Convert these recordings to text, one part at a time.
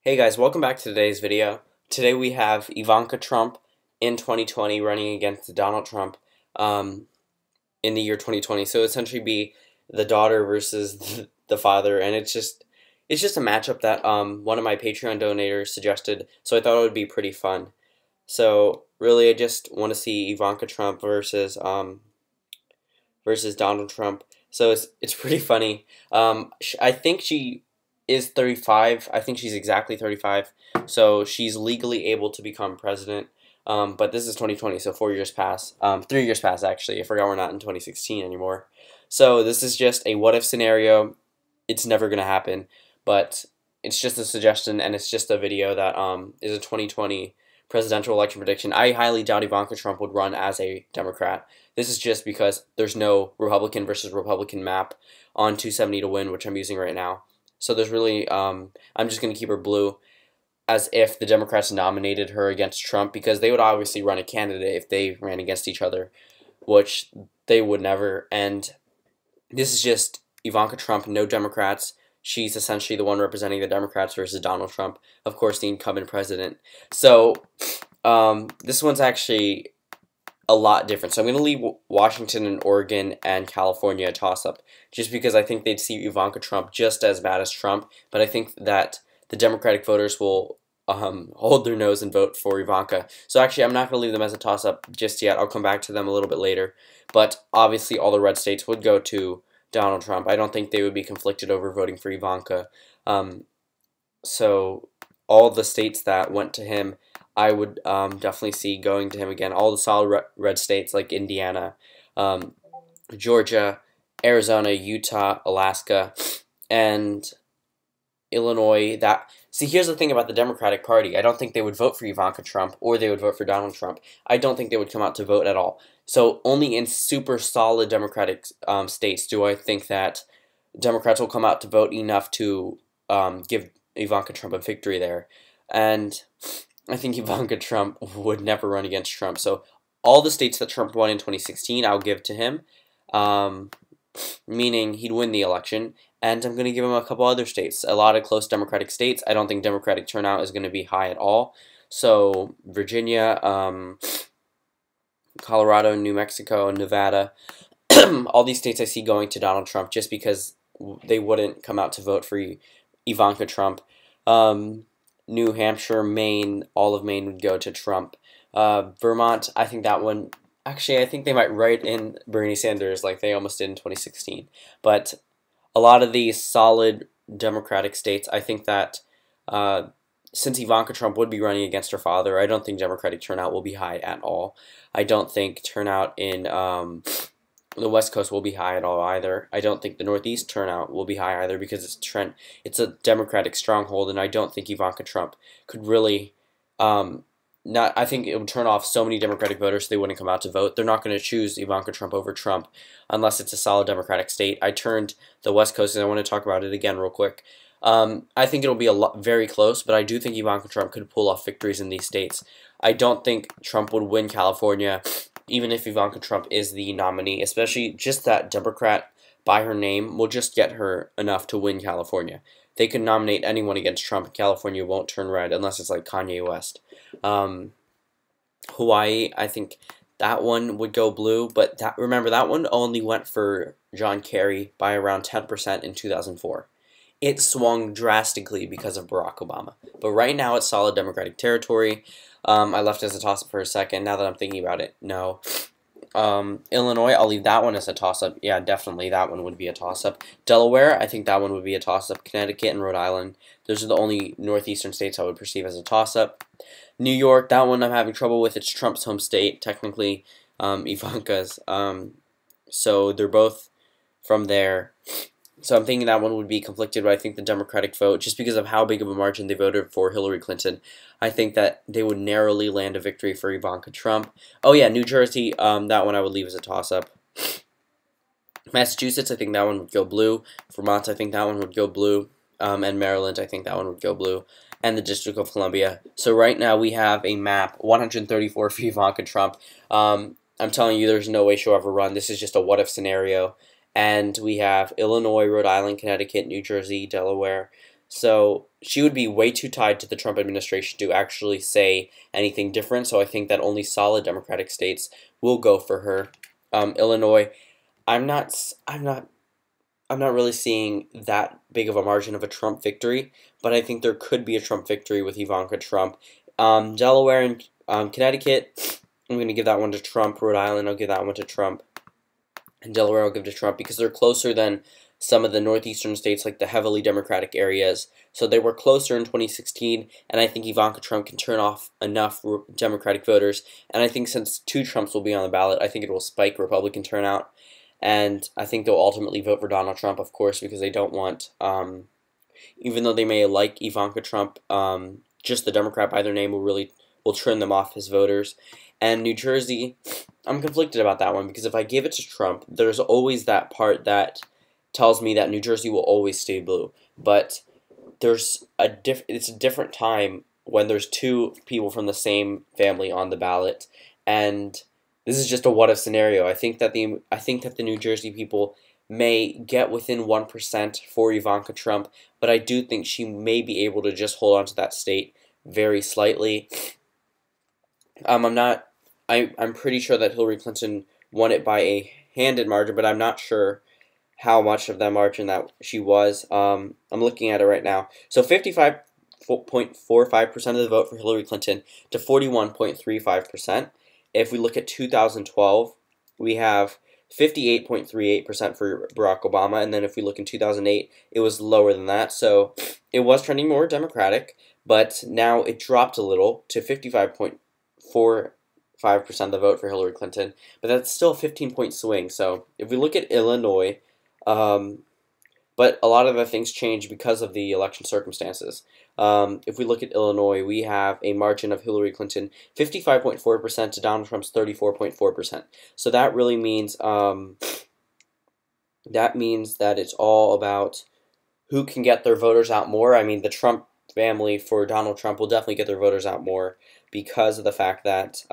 Hey guys, welcome back to today's video. Today we have Ivanka Trump in 2020 running against Donald Trump in the year 2020. So essentially be the daughter versus the father, and it's just a matchup that one of my Patreon donators suggested. So I thought it would be pretty fun. So really, I just want to see Ivanka Trump versus Donald Trump. So it's pretty funny. I think she is 35. I think she's exactly 35. So she's legally able to become president. But this is 2020, so 4 years pass. 3 years pass actually. I forgot we're not in 2016 anymore. So this is just a what if scenario. It's never gonna happen, but it's just a suggestion, and it's just a video that is a 2020 presidential election prediction. I highly doubt Ivanka Trump would run as a Democrat. This is just because there's no Republican versus Republican map on 270 to win, which I'm using right now. So there's really, I'm just going to keep her blue as if the Democrats nominated her against Trump, because they would obviously run a candidate if they ran against each other, which they would never. And this is just Ivanka Trump, no Democrats. She's essentially the one representing the Democrats versus Donald Trump, of course, the incumbent president. So this one's actually a lot different. So I'm going to leave Washington and Oregon and California a toss-up, just because I think they'd see Ivanka Trump just as bad as Trump, but I think that the Democratic voters will hold their nose and vote for Ivanka. So actually, I'm not going to leave them as a toss-up just yet. I'll come back to them a little bit later. But obviously, all the red states would go to Donald Trump. I don't think they would be conflicted over voting for Ivanka. So all the states that went to him, I would definitely see going to him again. All the solid red states like Indiana, Georgia, Arizona, Utah, Alaska, and Illinois. See, here's the thing about the Democratic Party. I don't think they would vote for Ivanka Trump or they would vote for Donald Trump. I don't think they would come out to vote at all. So only in super solid Democratic states do I think that Democrats will come out to vote enough to give Ivanka Trump a victory there. And I think Ivanka Trump would never run against Trump. So all the states that Trump won in 2016, I'll give to him, meaning he'd win the election. And I'm going to give him a couple other states, a lot of close Democratic states. I don't think Democratic turnout is going to be high at all. So Virginia, Colorado, New Mexico, Nevada, all these states I see going to Donald Trump just because they wouldn't come out to vote for Ivanka Trump. New Hampshire, Maine, all of Maine would go to Trump. Vermont, I think that one, actually, I think they might write in Bernie Sanders like they almost did in 2016. But a lot of these solid Democratic states, I think that since Ivanka Trump would be running against her father, I don't think Democratic turnout will be high at all. I don't think turnout in the West Coast will be high at all either. I don't think the Northeast turnout will be high either because it's a Democratic stronghold, and I don't think Ivanka Trump could really I think it would turn off so many Democratic voters so they wouldn't come out to vote. They're not going to choose Ivanka Trump over Trump unless it's a solid Democratic state. I turned the West Coast, and I want to talk about it again real quick. I think it'll be very close, but I do think Ivanka Trump could pull off victories in these states. I don't think Trump would win California, even if Ivanka Trump is the nominee, especially just that Democrat by her name will just get her enough to win California. They could nominate anyone against Trump. California won't turn red unless it's like Kanye West. Hawaii, I think that one would go blue, but remember, that one only went for John Kerry by around 10% in 2004. It swung drastically because of Barack Obama. But right now, it's solid Democratic territory. I left as a toss-up for a second. Now that I'm thinking about it, no. Illinois, I'll leave that one as a toss-up. Yeah, definitely, that one would be a toss-up. Delaware, I think that one would be a toss-up. Connecticut and Rhode Island, those are the only northeastern states I would perceive as a toss-up. New York, that one I'm having trouble with. It's Trump's home state, technically Ivanka's. So they're both from there. So I'm thinking that one would be conflicted, but I think the Democratic vote, just because of how big of a margin they voted for Hillary Clinton, I think that they would narrowly land a victory for Ivanka Trump. Oh yeah, New Jersey, that one I would leave as a toss-up. Massachusetts, I think that one would go blue. Vermont, I think that one would go blue. And Maryland, I think that one would go blue. And the District of Columbia. So right now we have a map, 134 for Ivanka Trump. I'm telling you, there's no way she'll ever run. This is just a what-if scenario. And we have Illinois, Rhode Island, Connecticut, New Jersey, Delaware. So she would be way too tied to the Trump administration to actually say anything different. So I think that only solid Democratic states will go for her. Illinois, I'm not, I'm not, I'm not really seeing that big of a margin of a Trump victory, but I think there could be a Trump victory with Ivanka Trump. Delaware and Connecticut, I'm going to give that one to Trump. Rhode Island, I'll give that one to Trump. And Delaware I'll give to Trump because they're closer than some of the northeastern states, like the heavily Democratic areas. So they were closer in 2016, and I think Ivanka Trump can turn off enough Democratic voters. And I think since two Trumps will be on the ballot, I think it will spike Republican turnout. And I think they'll ultimately vote for Donald Trump, of course, because they don't want, even though they may like Ivanka Trump, just the Democrat by their name will turn them off as voters. And New Jersey, I'm conflicted about that one because if I give it to Trump, there's always that part that tells me that New Jersey will always stay blue. But it's a different time when there's two people from the same family on the ballot, and this is just a what if scenario. I think that the New Jersey people may get within 1% for Ivanka Trump, but I do think she may be able to just hold on to that state very slightly. I'm pretty sure that Hillary Clinton won it by a handed margin, but I'm not sure how much of that margin that she was. I'm looking at it right now. So 55.45% of the vote for Hillary Clinton to 41.35%. If we look at 2012, we have 58.38% for Barack Obama, and then if we look in 2008, it was lower than that. So it was trending more Democratic, but now it dropped a little to 55.45% of the vote for Hillary Clinton, but that's still a 15-point swing. So if we look at Illinois, but a lot of the things change because of the election circumstances. If we look at Illinois, we have a margin of Hillary Clinton 55.4% to Donald Trump's 34.4%. So that really means that it's all about who can get their voters out more. I mean, the Trump family for Donald Trump will definitely get their voters out more because of the fact that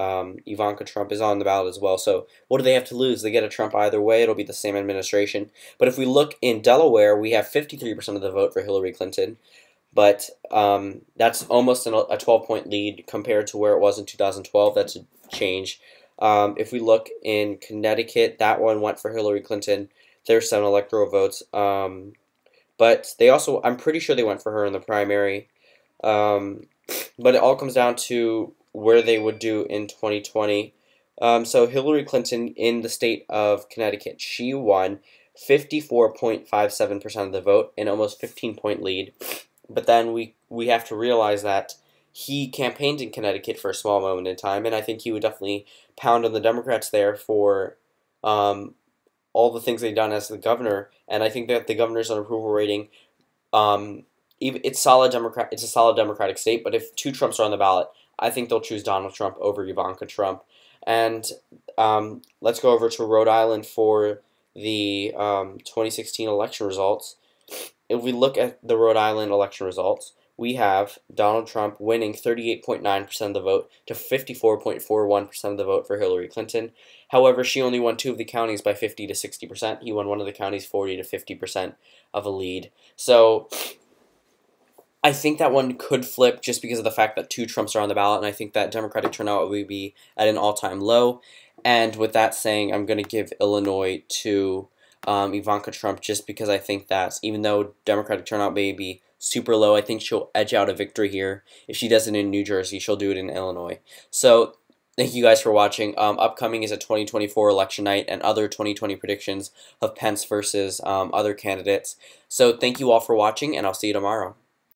Ivanka Trump is on the ballot as well. So what do they have to lose? They get a Trump either way. It'll be the same administration. But if we look in Delaware, we have 53% of the vote for Hillary Clinton. But that's almost a 12-point lead compared to where it was in 2012. That's a change. If we look in Connecticut, that one went for Hillary Clinton. There's 7 electoral votes. But they also, I'm pretty sure they went for her in the primary. But it all comes down to where they would do in 2020. So Hillary Clinton in the state of Connecticut, she won 54.57% of the vote in almost 15-point lead. But then we have to realize that he campaigned in Connecticut for a small moment in time, and I think he would definitely pound on the Democrats there for all the things they've done as the governor. And I think that the governor's approval rating, it's a solid Democratic state. But if two Trumps are on the ballot, I think they'll choose Donald Trump over Ivanka Trump. And let's go over to Rhode Island for the 2016 election results. If we look at the Rhode Island election results, we have Donald Trump winning 38.9% of the vote to 54.41% of the vote for Hillary Clinton. However, she only won 2 of the counties by 50 to 60%. He won one of the counties 40 to 50% of a lead. So I think that one could flip just because of the fact that 2 Trumps are on the ballot, and I think that Democratic turnout will be at an all-time low. And with that saying, I'm going to give Illinois to Ivanka Trump just because I think that even though Democratic turnout may be super low, I think she'll edge out a victory here. If she does it in New Jersey, she'll do it in Illinois. So thank you guys for watching. Upcoming is a 2024 election night and other 2020 predictions of Pence versus other candidates. So thank you all for watching, and I'll see you tomorrow.